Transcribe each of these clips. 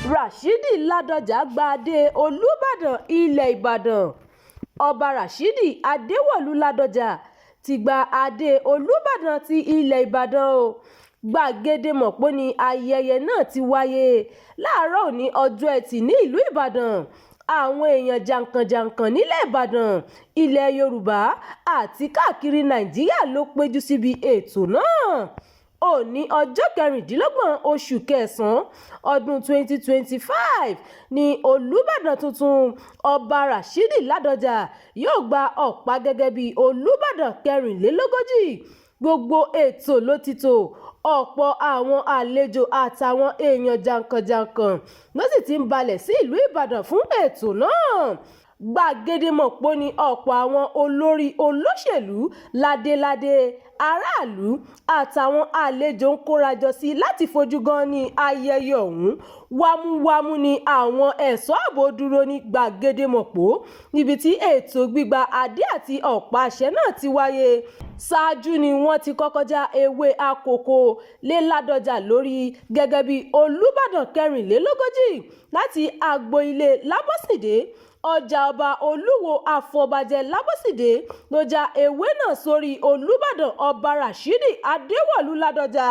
Rasidi Ladoja gba adé Olubadan ilẹ̀ Ìbàdàn. Ọba Rasidi Adéwọ̀lú Ladoja ti gba adé Olubadan ti ilẹ̀ Ìbàdàn o. Gbàgede mọ̀pó ni ayẹyẹ náà ti wáyé láàárọ̀ òní ọjọ́ Ẹtì ní ìlú Ìbàdàn. Àwọn èèyàn jàǹkànjàǹkàn nílẹ̀ Ìbàdàn, ilẹ̀ Yorùbá àti káàkiri Nàìjíríà ló péjú síbi ètò náà. Òní ọjọ́ 26 oṣù kẹsàn-án ọdún 2025 ni Olubadan tuntun Ọba Rasidi Ladoja yóò gba ọ̀pá gẹ́gẹ́ bí Olubadan 44. Gbogbo ètò ló ti tò, ọ̀pọ̀ àwọn àlejò àtàwọn èèyàn jàǹkànjàǹkàn ló sì ti ń balẹ̀ sí ìlú Ìbàdàn fún ètò náà. Gbàgede mọ̀pó ni ọ̀pọ̀ àwọn olórí olóṣèlú, ládéládé, aráàlú àtàwọn àlejò ń kórajọ sí láti fojú gan ní ayẹyẹ ọ̀hún. Wámúwámú ni àwọn ẹ̀ṣọ́ ààbò dúró ní gbàgede mọ̀pó níbi tí ètò gbígba adé àti ọ̀pá àṣẹ náà ti wáyé. Ṣáájú ni wọ́n ti kọ́kọ́ já ewé àkókò lé Ladoja lórí gẹ́gẹ́ bí Olubadan 44 láti agbo ilé Lábọ́sìndé. Ọjà ọba Olúwo Àfọ̀bàjẹ́ Lábọ́sìndé ló já ewé náà sórí Olubadan Ọba Rasidi Adéwọ̀lú Ladoja.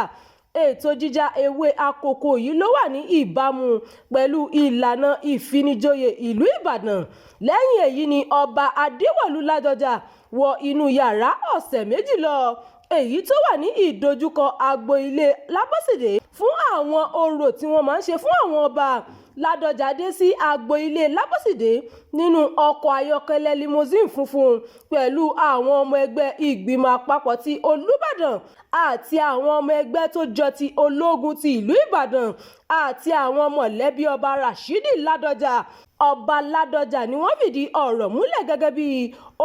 Ètò jíjá ewé àkókò yìí ló wà ní ìbámu pẹ̀lú ìlànà ìfinijoyè ìlú Ìbàdàn. Lẹ́yìn èyí ni Ọba Adéwọ̀lú Ladoja wọ inú yàrá ọ̀sẹ̀ méjì lọ, èyí tó wà ní ìdojúkọ agbo ilé Lábọ́sìndé fún àwọn orò tí wọ́n máa ń ṣe fún àwọn ọba. Ladoja dé sí agbo ilé Lábọ́sìndé nínú ọkọ̀ ayọ́kẹ́lẹ́ limousine funfun pẹ̀lú àwọn ọmọ ẹgbẹ́ ìgbìmọ̀ àpapọ̀ ti Olubadan àti àwọn ọmọ ẹgbẹ́ tó jọ ti ológun ti ìlú Ìbàdàn àti àwọn mọ̀lẹ́bí Ọba Rasidi Ladoja. Ọba Ladoja ni wọ́n fìdí ọ̀rọ̀ múlẹ̀ gẹ́gẹ́ bí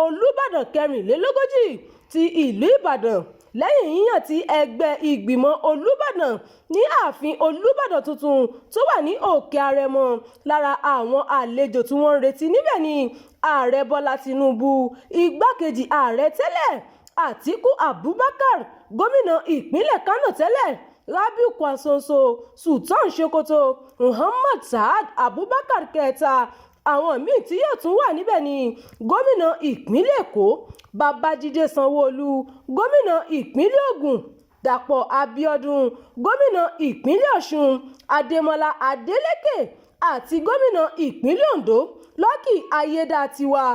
Olubadan 44 ti ìlú Ìbàdàn lẹ́yìn yíyàn tí ẹgbẹ́ ìgbìmọ̀ Olubadan ní ààfin Olubadan tuntun tó wà ní Òkè Àrẹ̀mọ. Lára àwọn àlejò tí wọ́n ń retí níbẹ̀ ni Ààrẹ Bọ́lá Tinubu, igbákejì ààrẹ tẹ́lẹ̀ Atiku Abubakar, gómìnà ìpínlẹ̀ Kano tẹ́lẹ̀ Rabiu Kwankwaso, Sultan Sokoto, Muhammad Saad Abubakar kẹta. Àwọn míì tí yóò tún wà níbẹ̀ ni gómìnà ìpínlẹ̀ Èkó Babájídé Sanwó-Olú, gómìnà ìpínlẹ̀ Ògùn Dàpọ̀ Abíọ́dún, gómìnà ìpínlẹ̀ Ọ̀ṣun Adémọ́lá Adélékè àti gómìnà ìpínlẹ̀ Oǹdó Lucky Ayédàtiwa.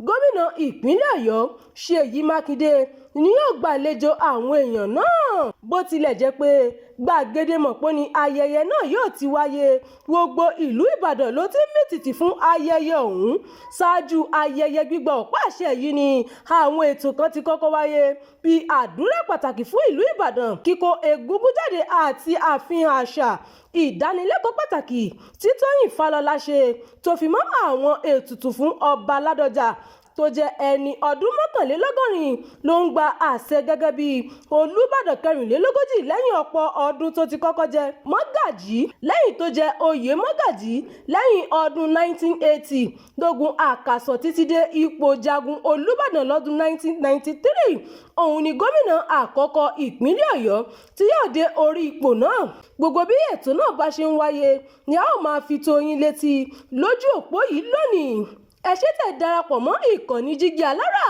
Gómìnà ìpínlẹ̀ Ọ̀yọ́ Ṣèyí Mákindé ni yóò gbàlejò àwọn èèyàn náà. Bó tilẹ̀ jẹ́ pé gbàgede mọ̀pó ni ayẹyẹ náà yóò ti wáyé, gbogbo ìlú Ìbàdàn ló ti ń mìtìtì fún ayẹyẹ ọ̀hún. Ṣáájú ayẹyẹ gbígba ọ̀pá àṣẹ yìí ni àwọn ètò kan ti kọ́kọ́ wáyé bíi àdúrà pàtàkì fún ìlú Ìbàdàn, kíkó egúngún jáde àti àfihàn àṣà, ìdánilẹ́kọ̀ọ́ pàtàkì tí Tóyìn Fálọlá ṣe tó fi mọ́ àwọn ètùtù fún Ọba Ladoja tó jẹ́ ẹni ọdún 81 ló ń gba àṣẹ gẹ́gẹ́ bí Olubadan 44 lẹ́yìn ọ̀pọ̀ ọdún tó ti kọ́kọ́ jẹ mọ́gàjí lẹ́yìn tó jẹ oyè mọ́gàjí lẹ́yìn ọdún 1980 lógun àkàsọ̀ títí dé ipò jagun Olubadan lọ́dún 1993. Òun ni gómìnà àkọ́kọ́ ìpínlẹ̀ Ọ̀yọ́ tí yóò dé orí ipò náà. Gbogbo bí ètò náà bá ṣe ń wáyé ni a ó máa fi tó yín létí lójú òpó yìí lónìí. Ẹ ṣé tẹ́ darapọ̀ mọ́ ìkànnì Jígí Alára,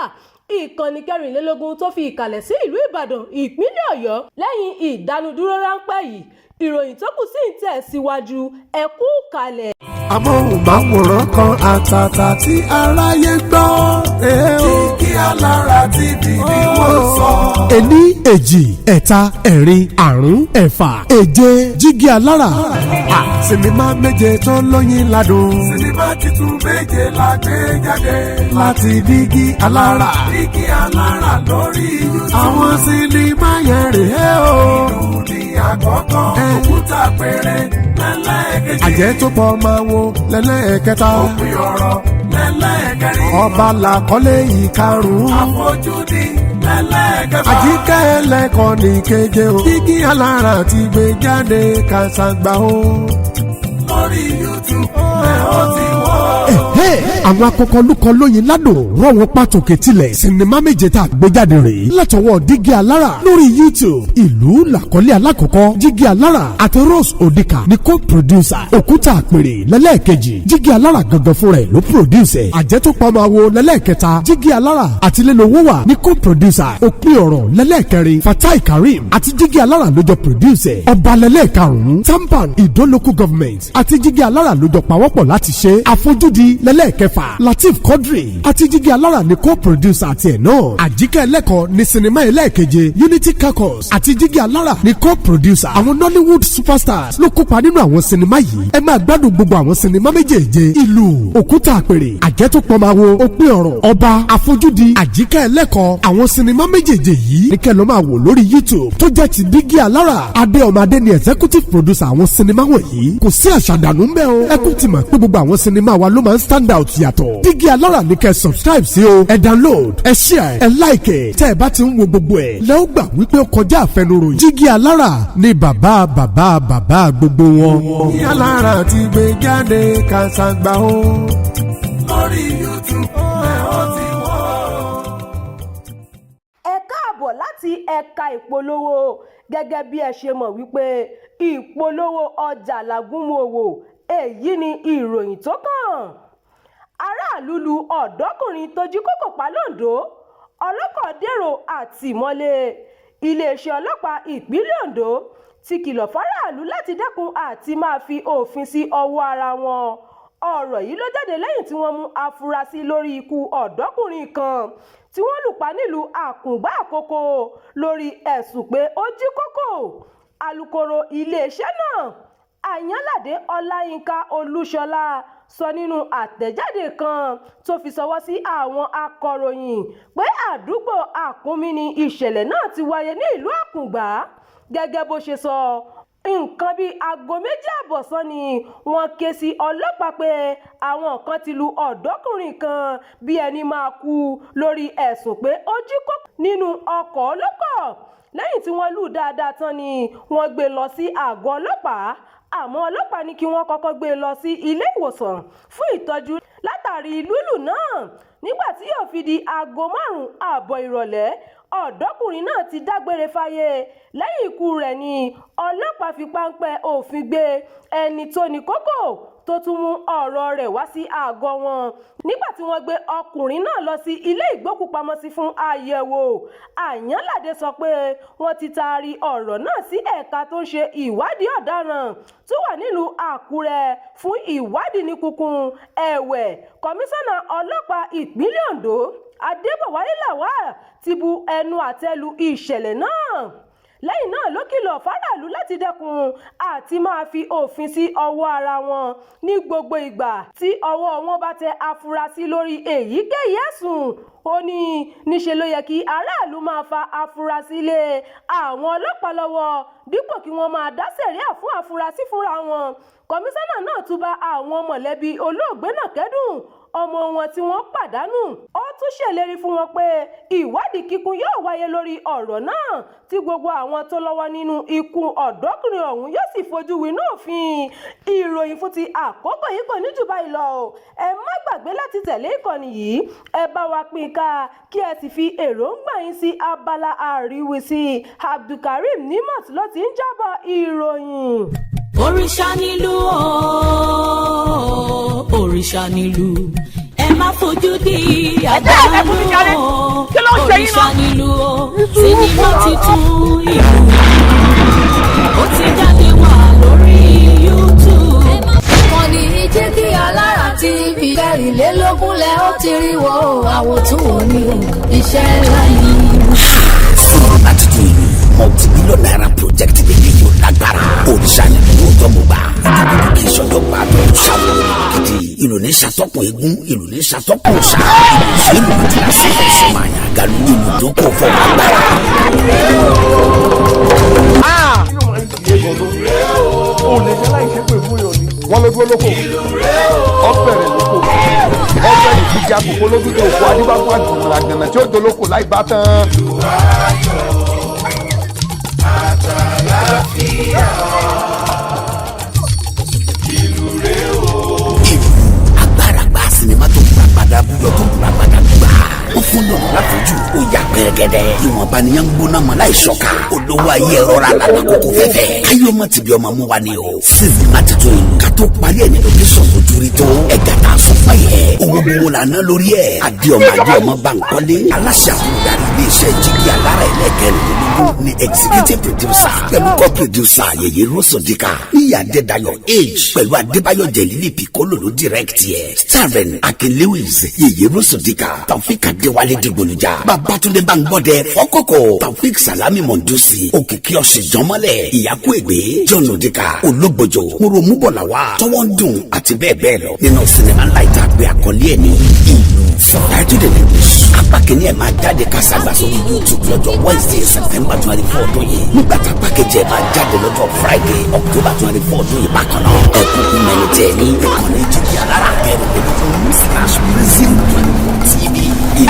ìkànnì 24 tó fi ìkàlẹ̀ sí ìlú Ìbàdàn, ìpínlẹ̀ Ọ̀yọ́. Lẹ́yìn ìdánudúró ráńpẹ́ yìí, ìròyìn tó kù sí ń tẹ̀ síwájú. Ẹ kú kalẹ̀. Amóhùnmáwòrán kan àtàtà tí aráyé gbọ́. Jígí Alára TV ni wọ́n sọ. Ení, èjì, ẹ̀ta, ẹ̀rin, àrún, ẹ̀fà, èje. Jígí Alára. Sinimá méje tó lóyin ládùn. Sinimá titun méje la gbé jáde. Láti Jígí Alára. Jígí Alára lórí YouTube. Àwọn sinimá yẹn rèé o. Ìlú ní àkọ́kọ́. Òkúta péré lẹ́lẹ́kejì. Àjẹ́ tó pọ̀ máa wo lẹ́lẹ́kẹta. Òpin ọ̀rọ̀ lẹ́lẹ́kẹrin. Ọba làkọ́lé ìkarùn-ún. Àfojúdi lẹ́lẹ́kẹfà. Àjíkẹ́ ẹlẹ́kọ̀ọ́ ní keje o. Jígí Alára ti gbé jáde kàṣàgbà o. Lórí YouTube ẹ̀ ó ti wọ́. àwọn akọkọlùkọ lóyin ládùn rọ̀ wọ́n pàtòkè tilẹ̀ sinimá méje tá a gbé jáde rèé látọwọ́ dígí alára lórí YouTube. ìlú làkọ́lé alákọ̀ọ́kọ́ jígí alára àti Rose Odika ní co-producer. òkúta àpèrè lẹ́lẹ́ẹ̀kejì jígí alára gangan fúnra ẹ̀ ló producer. àjẹtùpọ̀máwo lẹ́lẹ́ẹ̀kẹta jígí alára àti lẹ́lọ́wọ́wà ní co-producer. òpin ọ̀rọ̀ lẹ́lẹ́ẹ̀kẹrin Fatai Karim àti jígí alára ló jọ producer. ọba lẹ́lẹ́ẹ̀karùn-ún Tampan Ìdó local government àti jígí alára ló jọ pawọ́pọ̀ láti ṣe. àfojúdi lẹ́lẹ́ẹ̀kẹfà Latif Quadri àti jígí alára ní co-producer àti ẹ̀ náà. àjíkẹ́ ẹlẹ́kọ̀ọ́ ní sinimá ẹlẹ́ẹ̀keje Unity Caucus àti jígí alára ní co-producer. àwọn Nollywood superstars ló kópa nínú àwọn sinimá yìí. ẹ máa gbádùn gbogbo àwọn sinimá méjèèje ìlú òkúta àpèrè àjẹtùpọ̀máwo òpin ọ̀rọ̀ ọba àfojúdi àjíkẹ́ ẹlẹ́kọ̀ọ́. àwọn sinimá méjèèje yìí ní kẹ́ ló máa wò lórí YouTube tó jẹ́ ti dígí alára. adé ọmọ adé ni executive producer àwọn sinimá wọ̀nyí. kò sí àṣàdànù ńbẹ̀ o. ẹ kún ti mọ̀ pé gbogbo àwọn sinimá wa ló máa ń stand out yàtọ̀. dígí alára ní kẹ́ subscribe sí o. ẹ download ẹ share ẹ like tẹ́ ẹ bá ti ń wo gbogbo ẹ̀ lẹ́ ó gbà wípé ó kọjá àfẹnuròyìn. dígí alára ni bàbá gbogbo wọn. dígí alára ti gbé jáde kàṣàgbà o. lórí YouTube ẹ ó ti wọ́. ẹ káàbọ̀ láti ẹ̀ka ìpolówó. gẹ́gẹ́ bí ẹ ṣe mọ̀ wípé ìpolówó ọjà làgúnmòwò èyí ni ìròyìn tó kàn. aráàlú lu ọ̀dọ́kùnrin tó jí kókò pa l'Ondo. ọlọ́kọ̀ dèrò àtìmọ́lé. iléeṣẹ́ ọlọ́pàá ìpínlẹ̀ Ondo ti kìlọ̀ fáráàlú láti dẹ́kun àti máa fi òfin sí ọwọ́ ara wọn. ọ̀rọ̀ yìí ló jáde lẹ́yìn tí wọ́n mú afurasí lórí ikú ọ̀dọ́kùnrin kan tí wọ́n lù pa nílùú Àkùngbá Àkókò lórí ẹ̀sùn pé ó jí kókò. alukoro iléeṣẹ́ náà Àyànládé Ọláyínká Olúṣọlá sọ nínú àtẹ̀jáde kan tó fi ṣọwọ́ sí àwọn akọ̀ròyìn pé àdúgbò Àkúnmí ni ìṣẹ̀lẹ̀ náà ti wáyé ní ìlú Àkùngbá. gẹ́gẹ́ bó ṣe sọ nǹkan bíi aago 2:30 ọ̀sán ni wọ́n ké sí ọlọ́pàá pé àwọn kan ti lu ọ̀dọ́kùnrin kan bí ẹni máa kú lórí ẹ̀sùn pé ó jí kókò nínú ọkọ̀ ọlọ́kọ̀. lẹ́yìn tí wọ́n lù dáadáa tán ni wọ́n gbé lọ sí àgọ́ ọlọ́pàá. àmọ́ ọlọ́pàá ní kí wọ́n kọ́kọ́ gbé lọ sí ilé ìwòsàn fún ìtọ́jú látàrí lùlù náà. nígbà tí yóò fi di aago 5:30 ìrọ̀lẹ́ ọ̀dọ́kùnrin náà ti dágbére fáyé. lẹ́yìn ikú rẹ̀ ni ọlọ́pàá fi páńpẹ́ òfin gbé ẹni tó ní kókò tó tún mú ọ̀rọ̀ rẹ̀ wá sí àgọ́ wọn. nígbà tí wọ́n gbé ọkùnrin náà lọ sí ilé ìgbókùpamọ́sí fún àyẹ̀wò. Àyànládé sọ pé wọ́n ti taari ọ̀rọ̀ náà sí ẹ̀ka tó ń ṣe ìwádìí ọ̀daràn tó wà nílùú Àkúrẹ́ fún ìwádìí ní kúnkún. ẹ̀wẹ̀ kọmíṣánná ọlọ́pàá ìpínlẹ̀ Ondo Adébọ̀wálé Lawal ti bu ẹnu àtẹ́ lu ìṣẹ̀lẹ̀ náà. lẹ́yìn náà ló kìlọ̀ fáráàlú láti dẹ́kun àti máa fi òfin sí ọwọ́ ara wọn ní gbogbo ìgbà tí ọwọ́ wọn bá tẹ afurasí lórí èyíkéyìí ẹ̀sùn. ó ní níṣe ló yẹ kí aráàlú máa fa afurasí lé àwọn ọlọ́pàá lọ́wọ́ dípò kí wọ́n máa dá sẹ̀ríà fún afurasí fúnra wọn. kọmíṣánná náà tún bá àwọn mọ̀lẹ́bí olóògbé náà kẹ́dùn ọmọ wọn tí wọ́n pàdánù. ó tún ṣèlérí fún wọn pé ìwádìí kíkún yóò wáyé lórí ọ̀rọ̀ náà tí gbogbo àwọn tó lọ́wọ́ nínú ikú ọ̀dọ́kùnrin ọ̀hún yóò sì fojú winá òfin. ìròyìn fún ti àkókò yìí kò ní jù báyìí lọ o. ẹ má gbàgbé láti tẹ̀lé ìkànnì yìí. ẹ bá wa pín ká kí ẹ sì fi èròǹgbà yín sí abala àríwísí. Abdulkareem Nimot ló ti ń jábọ̀ ìròyìn. òrìṣà nílùú òrìṣà nílùú ẹ má fojú di àdánù òrìṣà nílùú sinimá titun ìlú ó ti jáde wá lórí YouTube. ìkànnì Jígí Alára TV 24 lẹ ó ti rí wo àwòtún òní iṣẹ́ ńlá yìí. sinimá titun ìlú multi-billion naira project bèbí yóò lágbára òrìṣà nínú ọjọ́ gbogbo àtàkùn kì í ṣọjọ́ gbàdọ̀ ṣàwọn gidi ìlú ní ṣàtọ́kùn eégún ìlú ní ṣàtọ́kùn ṣá ìlú ní ti láti ẹ̀sìn máa yàn gàlú ìlú tó kọ̀ fọ́ agbára. o lè jẹ́ láì ṣépè fún yọ̀ ni wọ́n ló dúró lóko ọ̀bẹ̀rẹ̀ lóko ọ̀bẹ̀rẹ̀ ìdíje àkókò lójútó òkú adébáfún àjùmọ̀lá gànà tí ó dolóko láì bá tán. agbára gba sinimá gẹ́dẹ́ ìwọ̀nba ni yẹn ń gbóná mọ́ láì ṣọ́ka olówó ayé rọra lànà kókó fẹ́fẹ́ káyọ̀ mọ́ ti bí ọmọ mú wa ni o sinimá ti tó ìlú ká tó parí ẹ̀ ní location ojúrí tó ẹ̀gá tá a sọ fún yẹ owó gbowó la ná lórí ẹ̀ adéọmọ Bankole aláṣẹ àkúndàrí iléeṣẹ́ jígí alára ẹlẹ́kẹ̀rìnlélógún ni executive producer pẹ̀lú co-producer yèyé rosodika níyà adédayọ̀ age pẹ̀lú adébáyọ̀ jẹ̀lílì piccolo ló direct yẹ starring akin lewis yèyé rosodika taofik adéwálé dìgbòlùjà babatunde bangbọdẹ fọkọkọ taofik salami mondusi òkìkí ọ̀sìnjọ́mọ́lẹ̀ ìyàkú ègbé john odika ológbòjò muromúbọ̀làwà tọwọ́ ń dùn àti bẹ́ẹ̀ bẹ́ẹ̀ lọ nínú sinimá ńlá ìta àgbẹ̀ àkọlé ẹ̀ ní ìlú subtitled in English apá kìíní ẹ̀ máa jáde kásàgbà sórí YouTube lọ́jọ́ Wednesday September 24 ọdún yìí nígbà tá apá kejì ẹ̀ máa jáde lọ́jọ́ Friday October 24 ọdún yìí bákan náà ẹ̀kúnkún mẹ́rin tẹ̀ ní ìkànnì jíjí alára kẹrin TV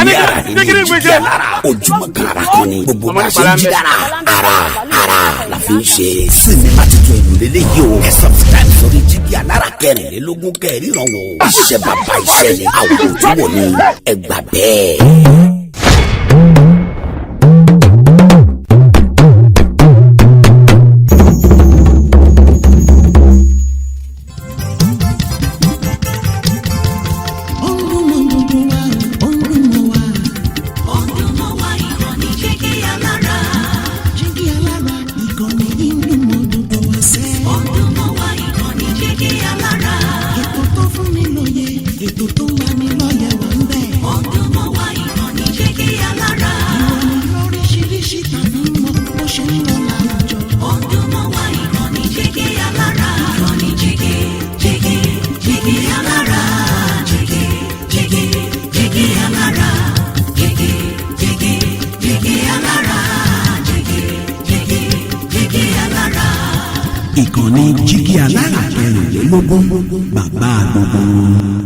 ilé ara ní jíjí alára ojúmọ́ kan ara kan ní gbogbo bá ṣe ń jí dára ara la fi ń ṣe sinimá tuntun ìlú lélẹ́yìí o ẹ̀ subscribe sórí jíjí alára kẹrìnlélógún kẹrìnrán wo iṣẹ́ bàbá iṣẹ́ ni àwọn òtúwò ni ẹgbà bẹ́ẹ̀. ìkànnì jígí alára kẹrìnlélógún bàbá gbogbo.